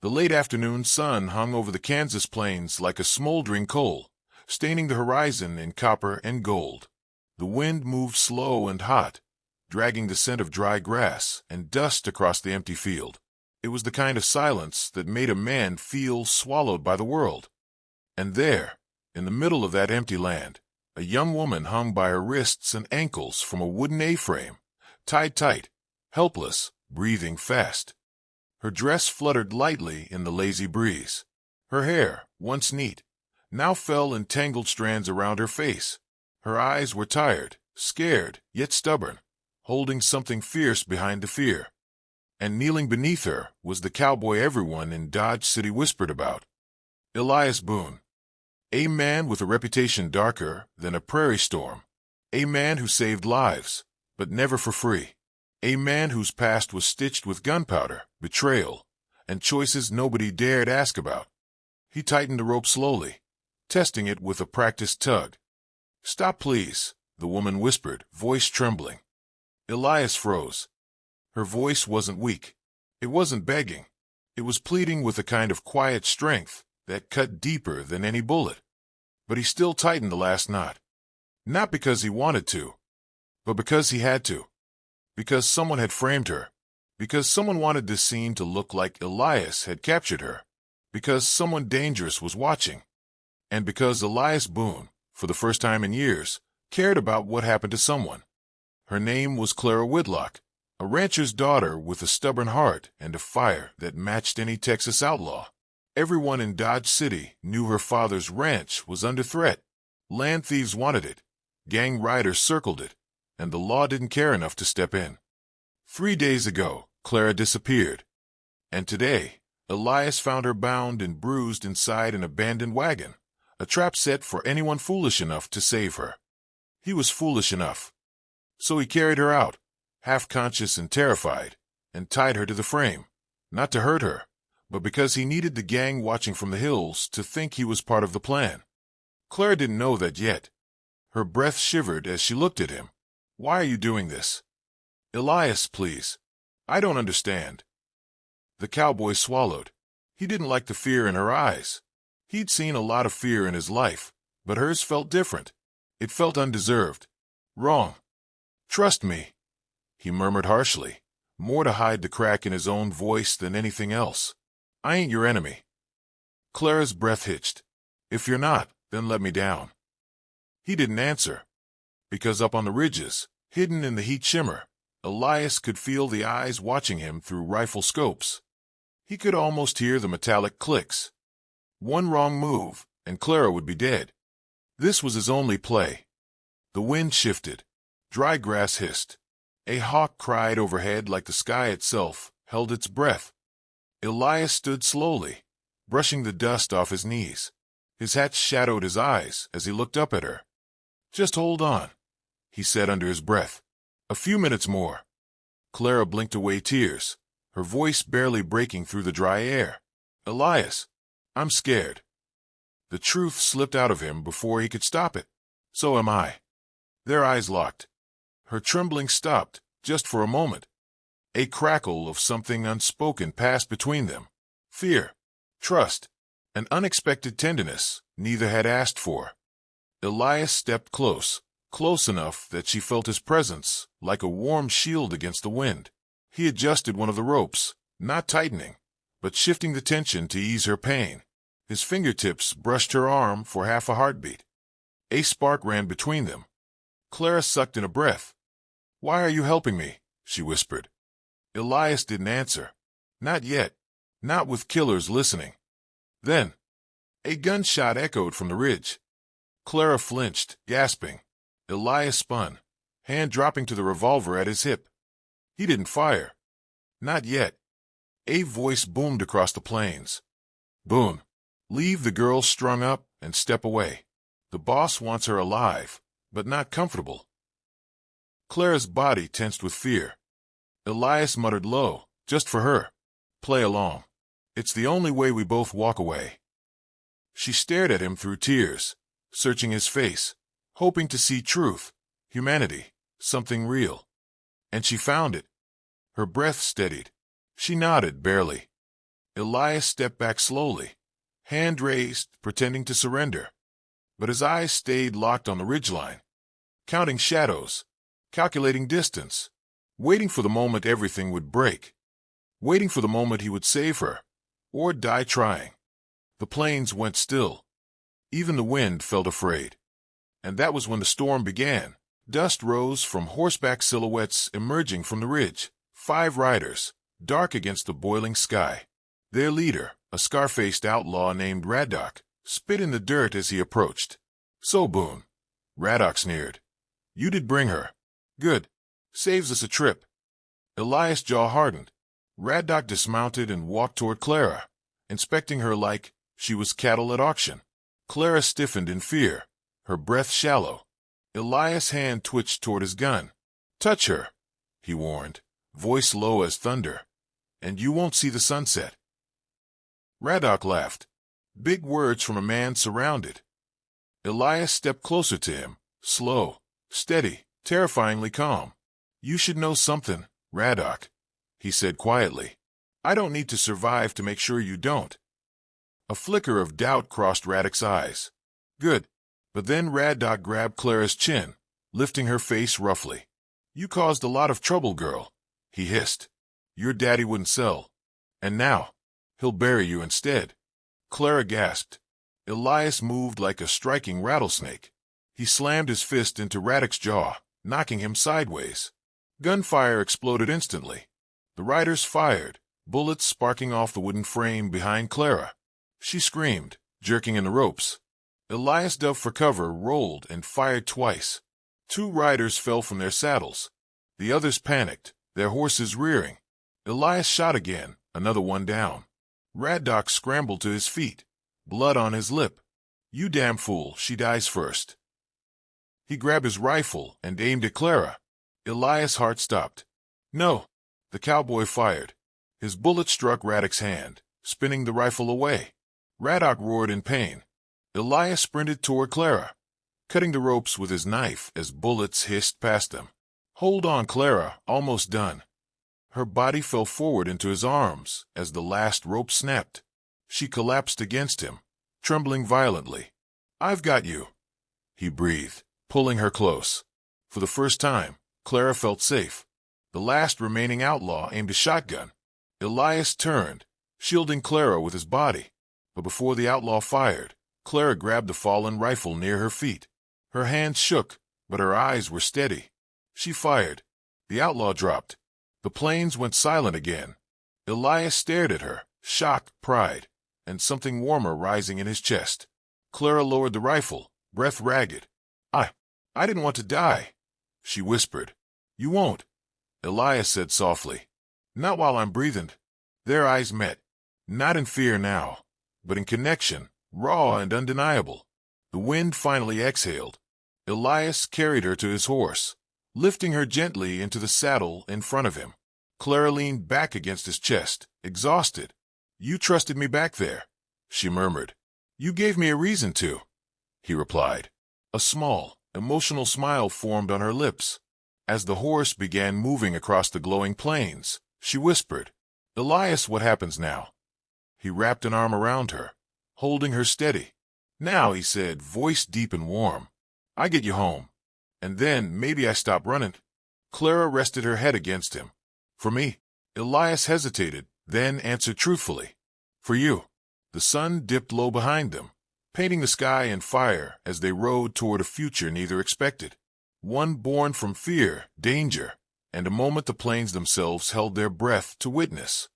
The late afternoon sun hung over the Kansas plains like a smoldering coal, staining the horizon in copper and gold. The wind moved slow and hot, dragging the scent of dry grass and dust across the empty field. It was the kind of silence that made a man feel swallowed by the world. And there, in the middle of that empty land, a young woman hung by her wrists and ankles from a wooden A-frame, tied tight, helpless, breathing fast. Her dress fluttered lightly in the lazy breeze. Her hair, once neat, now fell in tangled strands around her face. Her eyes were tired, scared, yet stubborn, holding something fierce behind the fear. And kneeling beneath her was the cowboy everyone in Dodge City whispered about. Elias Boone. A man with a reputation darker than a prairie storm. A man who saved lives, but never for free. A man whose past was stitched with gunpowder, betrayal, and choices nobody dared ask about. He tightened the rope slowly, testing it with a practiced tug. "Stop, please," the woman whispered, voice trembling. Elias froze. Her voice wasn't weak. It wasn't begging. It was pleading with a kind of quiet strength that cut deeper than any bullet. But he still tightened the last knot. Not because he wanted to, but because he had to. Because someone had framed her. Because someone wanted this scene to look like Elias had captured her. Because someone dangerous was watching. And because Elias Boone, for the first time in years, cared about what happened to someone. Her name was Clara Whitlock, a rancher's daughter with a stubborn heart and a fire that matched any Texas outlaw. Everyone in Dodge City knew her father's ranch was under threat. Land thieves wanted it, gang riders circled it, and the law didn't care enough to step in. 3 days ago, Clara disappeared. And today, Elias found her bound and bruised inside an abandoned wagon, a trap set for anyone foolish enough to save her. He was foolish enough. So he carried her out, half-conscious and terrified, and tied her to the frame, not to hurt her, but because he needed the gang watching from the hills to think he was part of the plan. Clara didn't know that yet. Her breath shivered as she looked at him. "Why are you doing this?" "Elias, please. I don't understand." The cowboy swallowed. He didn't like the fear in her eyes. He'd seen a lot of fear in his life, but hers felt different. It felt undeserved. Wrong. "Trust me," he murmured harshly, more to hide the crack in his own voice than anything else. "I ain't your enemy." Clara's breath hitched. "If you're not, then let me down." He didn't answer. Because up on the ridges, hidden in the heat shimmer, Elias could feel the eyes watching him through rifle scopes. He could almost hear the metallic clicks. One wrong move, and Clara would be dead. This was his only play. The wind shifted. Dry grass hissed. A hawk cried overhead like the sky itself held its breath. Elias stood slowly, brushing the dust off his knees. His hat shadowed his eyes as he looked up at her. "Just hold on," he said under his breath. "A few minutes more." Clara blinked away tears, her voice barely breaking through the dry air. "Elias, I'm scared." The truth slipped out of him before he could stop it. "So am I." Their eyes locked. Her trembling stopped, just for a moment. A crackle of something unspoken passed between them. Fear, trust, an unexpected tenderness neither had asked for. Elias stepped close enough that she felt his presence, like a warm shield against the wind. He adjusted one of the ropes, not tightening, but shifting the tension to ease her pain. His fingertips brushed her arm for half a heartbeat. A spark ran between them. Clara sucked in a breath. "Why are you helping me?" she whispered. Elias didn't answer. Not yet. Not with killers listening. Then, a gunshot echoed from the ridge. Clara flinched, gasping. Elias spun, hand dropping to the revolver at his hip. He didn't fire. Not yet. A voice boomed across the plains. "Boone, leave the girl strung up and step away. The boss wants her alive, but not comfortable." Clara's body tensed with fear. Elias muttered low, "Just for her. Play along. It's the only way we both walk away." She stared at him through tears, searching his face, hoping to see truth, humanity, something real. And she found it. Her breath steadied. She nodded barely. Elias stepped back slowly, hand raised, pretending to surrender. But his eyes stayed locked on the ridgeline, counting shadows, calculating distance, waiting for the moment everything would break, waiting for the moment he would save her, or die trying. The plains went still. Even the wind felt afraid. And that was when the storm began. Dust rose from horseback silhouettes emerging from the ridge. 5 riders, dark against the boiling sky. Their leader, a scar-faced outlaw named Radok, spit in the dirt as he approached. "So, Boone," Radok sneered. "You did bring her. Good. Saves us a trip." Elias' jaw hardened. Radok dismounted and walked toward Clara, inspecting her like she was cattle at auction. Clara stiffened in fear, her breath shallow. Elias' hand twitched toward his gun. "Touch her," he warned, voice low as thunder, "and you won't see the sunset." Radok laughed. Big words from a man surrounded. Elias stepped closer to him, slow, steady, terrifyingly calm. "You should know something, Radok," he said quietly. "I don't need to survive to make sure you don't." A flicker of doubt crossed Radok's eyes. "Good." But then Radok grabbed Clara's chin, lifting her face roughly. "You caused a lot of trouble, girl," he hissed. "Your daddy wouldn't sell. And now, he'll bury you instead." Clara gasped. Elias moved like a striking rattlesnake. He slammed his fist into Radok's jaw, knocking him sideways. Gunfire exploded instantly. The riders fired, bullets sparking off the wooden frame behind Clara. She screamed, jerking in the ropes. Elias dove for cover, rolled, and fired twice. 2 riders fell from their saddles. The others panicked, their horses rearing. Elias shot again, another one down. Radok scrambled to his feet, blood on his lip. "You damn fool, she dies first." He grabbed his rifle and aimed at Clara. Elias' heart stopped. "No!" The cowboy fired. His bullet struck Radok's hand, spinning the rifle away. Radok roared in pain. Elias sprinted toward Clara, cutting the ropes with his knife as bullets hissed past them. "Hold on, Clara, almost done." Her body fell forward into his arms as the last rope snapped. She collapsed against him, trembling violently. "I've got you," he breathed, pulling her close. For the first time, Clara felt safe. The last remaining outlaw aimed a shotgun. Elias turned, shielding Clara with his body. But before the outlaw fired, Clara grabbed the fallen rifle near her feet. Her hands shook, but her eyes were steady. She fired. The outlaw dropped. The plains went silent again. Elias stared at her, shock, pride, and something warmer rising in his chest. Clara lowered the rifle, breath ragged. I didn't want to die," she whispered. "You won't," Elias said softly. "Not while I'm breathing." Their eyes met, not in fear now, but in connection, raw and undeniable. The wind finally exhaled. Elias carried her to his horse, lifting her gently into the saddle in front of him. Clara leaned back against his chest, exhausted. "You trusted me back there," she murmured. "You gave me a reason to," he replied. A small, emotional smile formed on her lips. As the horse began moving across the glowing plains, she whispered, "Elias, what happens now?" He wrapped an arm around her, holding her steady. "Now," he said, voice deep and warm, "I get you home. And then maybe I stop running." Clara rested her head against him. "For me?" Elias hesitated, then answered truthfully. "For you." The sun dipped low behind them, painting the sky in fire as they rode toward a future neither expected. One born from fear, danger, and a moment the plains themselves held their breath to witness.